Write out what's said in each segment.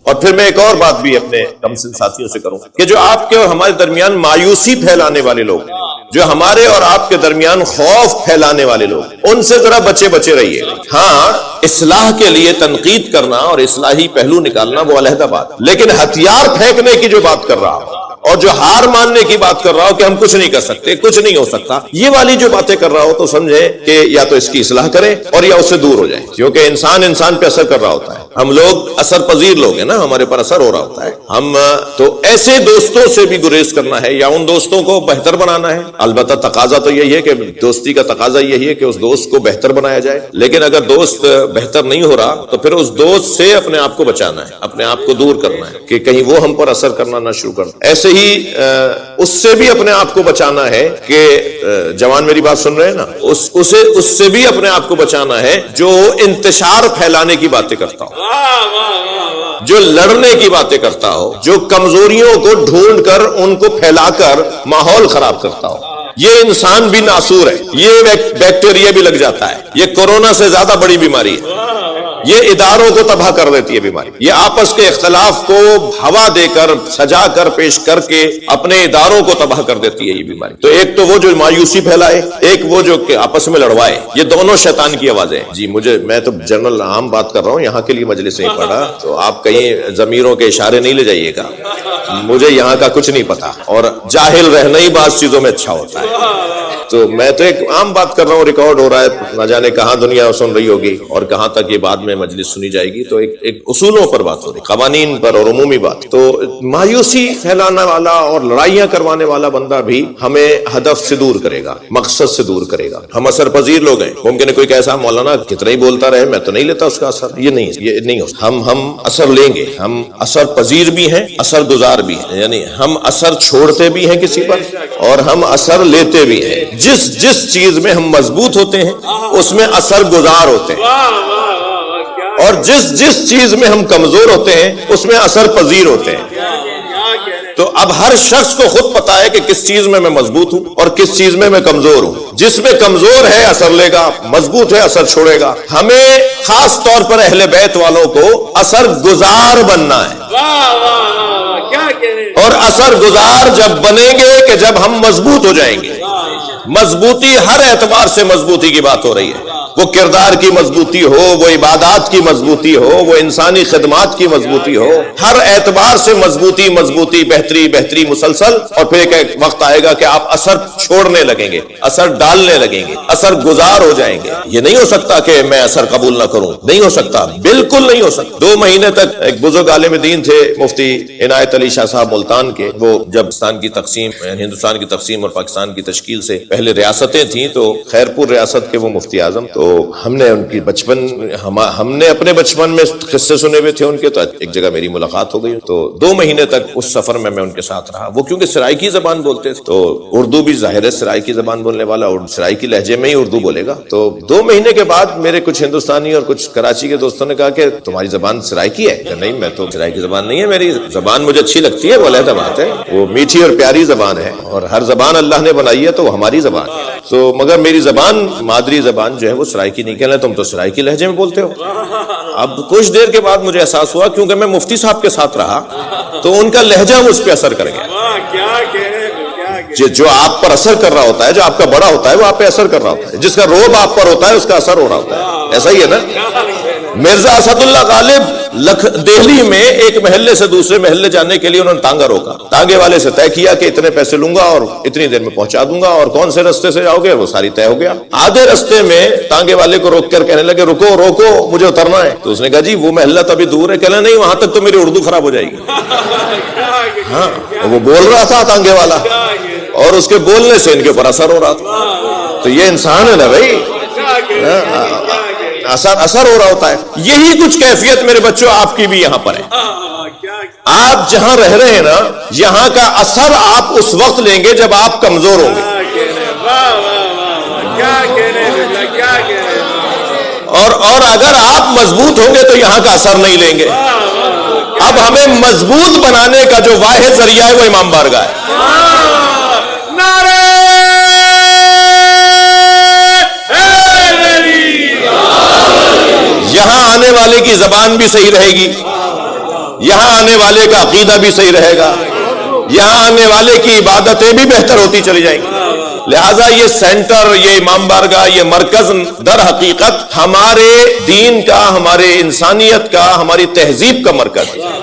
اور پھر میں ایک اور بات بھی اپنے کم سن ساتھیوں سے کروں کہ جو آپ کے اور ہمارے درمیان مایوسی پھیلانے والے لوگ، جو ہمارے اور آپ کے درمیان خوف پھیلانے والے لوگ، ان سے ذرا بچے بچے رہیے. ہاں، اصلاح کے لیے تنقید کرنا اور اصلاحی پہلو نکالنا وہ علیحدہ بات، لیکن ہتھیار پھینکنے کی جو بات کر رہا ہوں اور جو ہار ماننے کی بات کر رہا ہو کہ ہم کچھ نہیں کر سکتے، کچھ نہیں ہو سکتا، یہ والی جو باتیں کر رہا ہو تو سمجھے کہ یا تو اس کی اصلاح کرے اور یا اس سے دور ہو جائے، کیونکہ انسان پہ اثر کر رہا ہوتا ہے. ہم لوگ اثر پذیر لوگ ہیں نا، ہمارے پر اثر ہو رہا ہوتا ہے. ہم تو ایسے دوستوں سے بھی گریز کرنا ہے یا ان دوستوں کو بہتر بنانا ہے. البتہ تقاضا تو یہی ہے کہ دوستی کا تقاضا یہی ہے کہ اس دوست کو بہتر بنایا جائے، لیکن اگر دوست بہتر نہیں ہو رہا تو پھر اس دوست سے اپنے آپ کو بچانا ہے، اپنے آپ کو دور کرنا ہے کہ کہیں وہ ہم پر اثر کرنا نہ شروع کر. ایسے ہی اس سے بھی اپنے آپ کو بچانا ہے کہ جوان میری بات سن رہے ہیں نا، اس سے بھی اپنے آپ کو بچانا ہے جو انتشار پھیلانے کی باتیں کرتا ہو، جو لڑنے کی باتیں کرتا ہو، جو کمزوریوں کو ڈھونڈ کر ان کو پھیلا کر ماحول خراب کرتا ہو. یہ انسان بھی ناسور ہے، یہ بیکٹیریا بھی لگ جاتا ہے، یہ کورونا سے زیادہ بڑی بیماری ہے، یہ اداروں کو تباہ کر دیتی ہے بیماری. یہ آپس کے اختلاف کو ہوا دے کر سجا کر پیش کر کے اپنے اداروں کو تباہ کر دیتی ہے یہ بیماری. تو ایک تو وہ جو مایوسی پھیلائے، ایک وہ جو کہ آپس میں لڑوائے، یہ دونوں شیطان کی آوازیں ہیں. جی میں تو جنرل عام بات کر رہا ہوں، یہاں کے لیے مجلس نہیں پڑھا، تو آپ کہیں ضمیروں کے اشارے نہیں لے جائیے گا. مجھے یہاں کا کچھ نہیں پتا، اور جاہل رہنا ہی بعض چیزوں میں اچھا ہوتا ہے. تو میں تو ایک عام بات کر رہا ہوں، ریکارڈ ہو رہا ہے، نہ جانے کہاں دنیا سن رہی ہوگی اور کہاں تک یہ بعد میں مجلس سنی جائے گی. تو ایک اصولوں پر بات ہو رہی، قوانین پر اور عمومی بات. تو مایوسی پھیلانے والا اور لڑائیاں کروانے والا بندہ بھی ہمیں ہدف سے دور کرے گا، مقصد سے دور کرے گا. ہم اثر پذیر لوگ ہیں. ممکن ہے کوئی کیسا مولانا کتنا ہی بولتا رہے، میں تو نہیں لیتا اس کا اثر. یہ نہیں ہو. ہم اثر لیں گے. ہم اثر پذیر بھی ہیں، اثر گزار بھی ہیں. یعنی ہم اثر چھوڑتے بھی ہیں کسی پر اور ہم اثر لیتے بھی ہیں. جس چیز میں ہم مضبوط ہوتے ہیں اس میں اثر گزار ہوتے ہیں، اور جس چیز میں ہم کمزور ہوتے ہیں اس میں اثر پذیر ہوتے ہیں. تو اب ہر شخص کو خود پتا ہے کہ کس چیز میں مضبوط ہوں اور کس چیز میں کمزور ہوں. جس میں کمزور ہے اثر لے گا، مضبوط ہے اثر چھوڑے گا. ہمیں خاص طور پر اہل بیت والوں کو اثر گزار بننا ہے. اور اثر گزار جب بنیں گے کہ جب ہم مضبوط ہو جائیں گے. مضبوطی ہر اعتبار سے مضبوطی کی بات ہو رہی ہے، وہ کردار کی مضبوطی ہو، وہ عبادات کی مضبوطی ہو، وہ انسانی خدمات کی مضبوطی ہو. ہر اعتبار سے مضبوطی بہتری مسلسل. اور پھر ایک وقت آئے گا کہ آپ اثر چھوڑنے لگیں گے، اثر ڈالنے لگیں گے، اثر گزار ہو جائیں گے. یہ نہیں ہو سکتا کہ میں اثر قبول نہ کروں، نہیں ہو سکتا، بالکل نہیں ہو سکتا. 2 مہینے تک ایک بزرگ عالم دین تھے، مفتی عنایت علی شاہ صاحب ملتان کے. وہ جب ہندوستان کی تقسیم اور پاکستان کی تشکیل سے پہلے ریاستیں تھیں، تو خیرپور ریاست کے وہ مفتی اعظم. تو ہم نے ان کی ہم نے اپنے بچپن میں قصے سنے ہوئے تھے ان کے. تو ایک جگہ میری ملاقات ہو گئی. تو 2 مہینے تک اس سفر میں ان کے ساتھ رہا. وہ کیونکہ سرائیکی زبان بولتے تھے، تو اردو بھی ظاہر ہے، سرائیکی زبان بولنے والا سرائیکی لہجے میں ہی اردو بولے گا. تو 2 مہینے کے بعد میرے کچھ ہندوستانی اور کچھ کراچی کے دوستوں نے کہا کہ تمہاری زبان سرائیکی ہے. کہ نہیں، میں تو سرائیکی زبان نہیں ہے، میری زبان مجھے اچھی لگتی ہے، وہ علیحدہ بات ہے، وہ میٹھی اور پیاری زبان ہے، اور ہر زبان اللہ نے بنائی ہے تو وہ ہماری زبان ہے. تو مگر میری زبان، مادری زبان جو ہے وہ سرائیکی نہیں. کہنا تم تو سرائیکی لہجے میں بولتے ہو. اب کچھ دیر کے بعد مجھے احساس ہوا، کیونکہ میں مفتی صاحب کے ساتھ رہا تو ان کا لہجہ مجھ پہ اثر کر گیا. جو آپ پر اثر کر رہا ہوتا ہے، جو آپ کا بڑا ہوتا ہے وہ آپ پہ اثر کر رہا ہوتا ہے. جس کا روب آپ پر ہوتا ہے اس کا اثر ہو رہا ہوتا ہے. ایسا ہی ہے نا. مرزا اسد اللہ غالب دہلی میں ایک محلے سے دوسرے محلے جانے کے لیے انہوں نے تانگا روکا. تانگے والے سے طے کیا کہ اتنے پیسے لوں گا اور اتنی دیر میں پہنچا دوں گا، اور کون سے رستے سے جاؤ گے وہ ساری طے ہو گیا. آدھے رستے میں تانگے والے کو روک کر کہنے لگے روکو مجھے اترنا ہے. تو اس نے کہا جی وہ محلہ تو ابھی دور ہے. کہنا نہیں، وہاں تک تو میری اردو خراب ہو جائے گی. ہاں، وہ بول رہا تھا تانگے والا، اور اس کے بولنے سے ان کے اوپر اثر ہو رہا تھا. تو یہ انسان ہے نا بھائی، اثر ہو رہا ہوتا ہے. یہی کچھ کیفیت میرے بچوں آپ کی بھی یہاں پر ہے. آپ جہاں رہ رہے ہیں نا، یہاں کا اثر آپ اس وقت لیں گے جب آپ کمزور ہوں گے. اور اگر آپ مضبوط ہوں گے تو یہاں کا اثر نہیں لیں گے. اب ہمیں مضبوط بنانے کا جو واحد ذریعہ ہے وہ امام بارگاہ ہے. یہاں آنے والے کی زبان بھی صحیح رہے گی، یہاں آنے والے کا عقیدہ بھی صحیح رہے گا، یہاں آنے والے کی عبادتیں بھی بہتر ہوتی چلی جائیں گی۔ لہٰذا یہ سینٹر، یہ امام بارگاہ، یہ مرکز در حقیقت ہمارے دین کا، ہمارے انسانیت کا، ہماری تہذیب کا مرکز ہے۔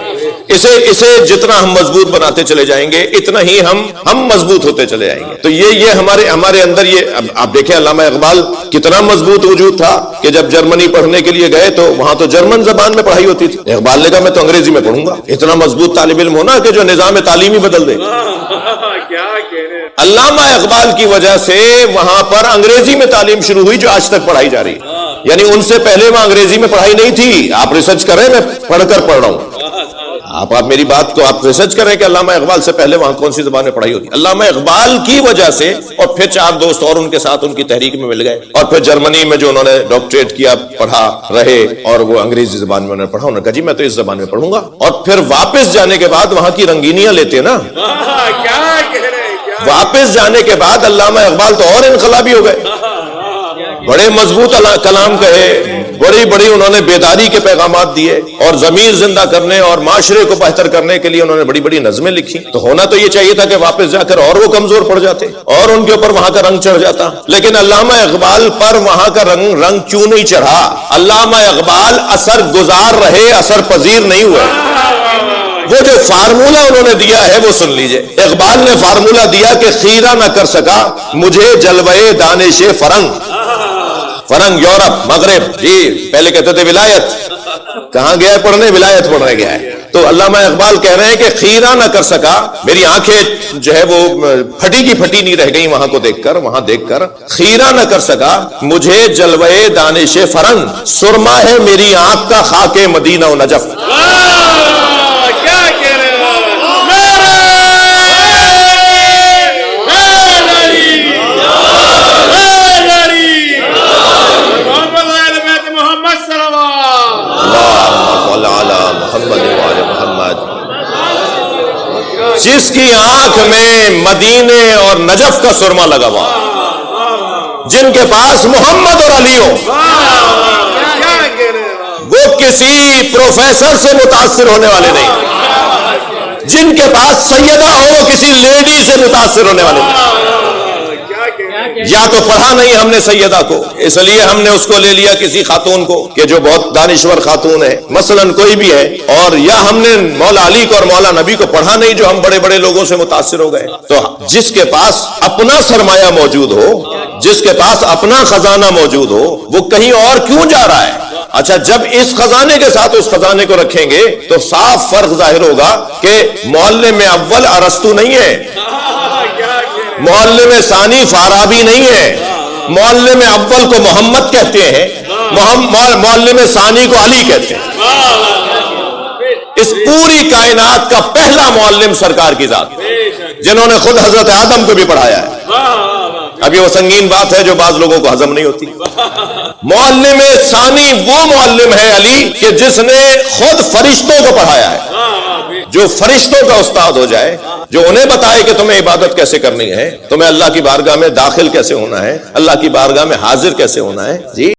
اسے جتنا ہم مضبوط بناتے چلے جائیں گے اتنا ہی ہم مضبوط ہوتے چلے جائیں گے۔ تو یہ ہمارے اندر یہ آپ دیکھیں علامہ اقبال کتنا مضبوط وجود تھا کہ جب جرمنی پڑھنے کے لیے گئے تو وہاں تو جرمن زبان میں پڑھائی ہوتی تھی، اقبال نے کہا میں تو انگریزی میں پڑھوں گا۔ اتنا مضبوط طالب علم ہونا کہ جو نظام تعلیمی بدل دے۔ علامہ اقبال کی وجہ سے وہاں پر انگریزی میں تعلیم شروع ہوئی جو آج تک پڑھائی جا رہی، یعنی ان سے پہلے وہاں انگریزی میں پڑھائی نہیں تھی۔ آپ ریسرچ کریں، میں پڑھ رہا ہوں، آپ میری بات کو آپ ریسرچ کریں کہ علامہ اقبال سے پہلے وہاں کون سی زبان میں پڑھائی ہوتی۔ علامہ اقبال کی وجہ سے اور پھر 4 دوست اور ان کے ساتھ ان کی تحریک میں مل گئے، اور پھر جرمنی میں جو انہوں نے ڈاکٹریٹ کیا، پڑھا رہے، اور وہ انگریزی زبان میں انہوں نے پڑھا، انہوں نے کہا جی میں تو اس زبان میں پڑھوں گا۔ اور پھر واپس جانے کے بعد وہاں کی رنگینیاں لیتے نا، واپس جانے کے بعد علامہ اقبال تو اور انقلابی ہو گئے، بڑے مضبوط کلام کہے، بڑی انہوں نے بیداری کے پیغامات دیے، اور ضمیر زندہ کرنے اور معاشرے کو بہتر کرنے کے لیے انہوں نے بڑی نظمیں لکھی۔ تو ہونا تو یہ چاہیے تھا کہ واپس جا کر اور وہ کمزور پڑ جاتے اور ان کے اوپر وہاں کا رنگ چڑھ جاتا، لیکن علامہ اقبال پر وہاں کا رنگ کیوں نہیں چڑھا؟ علامہ اقبال اثر گزار رہے، اثر پذیر نہیں ہوئے۔ وہ جو فارمولہ انہوں نے دیا ہے وہ سن لیجئے۔ اقبال نے فارمولہ دیا کہ خیرہ نہ کر سکا مجھے جلوے دانش فرنگ یورپ مغرب، جی پہلے کہتے تھے ولایت، کہاں گیا ہے پڑھنے؟ ولایت پڑھنے گیا ہے۔ تو علامہ اقبال کہہ رہے ہیں کہ خیرہ نہ کر سکا، میری آنکھیں جو ہے وہ پھٹی کی پھٹی نہیں رہ گئی وہاں دیکھ کر خیرہ نہ کر سکا مجھے جلوے دانش فرنگ، سرما ہے میری آنکھ کا خاک مدینہ و نجف۔ جس کی آنکھ میں مدینے اور نجف کا سرما لگا ہوا، جن کے پاس محمد اور علی ہو، وہ کسی پروفیسر سے متاثر ہونے والے نہیں، جن کے پاس سیدہ ہو وہ کسی لیڈی سے متاثر ہونے والے نہیں۔ یا تو پڑھا نہیں ہم نے سیدہ کو، اس لیے ہم نے اس کو لے لیا کسی خاتون کو کہ جو بہت دانشور خاتون ہے مثلا کوئی بھی ہے، اور یا ہم نے مولا علی کو اور مولا نبی کو پڑھا نہیں جو ہم بڑے لوگوں سے متاثر ہو گئے۔ تو جس کے پاس اپنا سرمایہ موجود ہو، جس کے پاس اپنا خزانہ موجود ہو، وہ کہیں اور کیوں جا رہا ہے؟ اچھا جب اس خزانے کے ساتھ اس خزانے کو رکھیں گے تو صاف فرق ظاہر ہوگا کہ معلم اول ارسطو نہیں ہے، معلم ثانی فارابی نہیں ہے، معلم اول کو محمد کہتے ہیں، معلم ثانی کو علی کہتے ہیں۔ اس پوری کائنات کا پہلا معلم سرکار کی ذات، جنہوں نے خود حضرت آدم کو بھی پڑھایا ہے۔ اب یہ وہ سنگین بات ہے جو بعض لوگوں کو ہضم نہیں ہوتی۔ معلم ثانی وہ معلم ہے علی کہ جس نے خود فرشتوں کو پڑھایا ہے، جو فرشتوں کا استاد ہو جائے، جو انہیں بتائے کہ تمہیں عبادت کیسے کرنی ہے، تمہیں اللہ کی بارگاہ میں داخل کیسے ہونا ہے، اللہ کی بارگاہ میں حاضر کیسے ہونا ہے۔ جی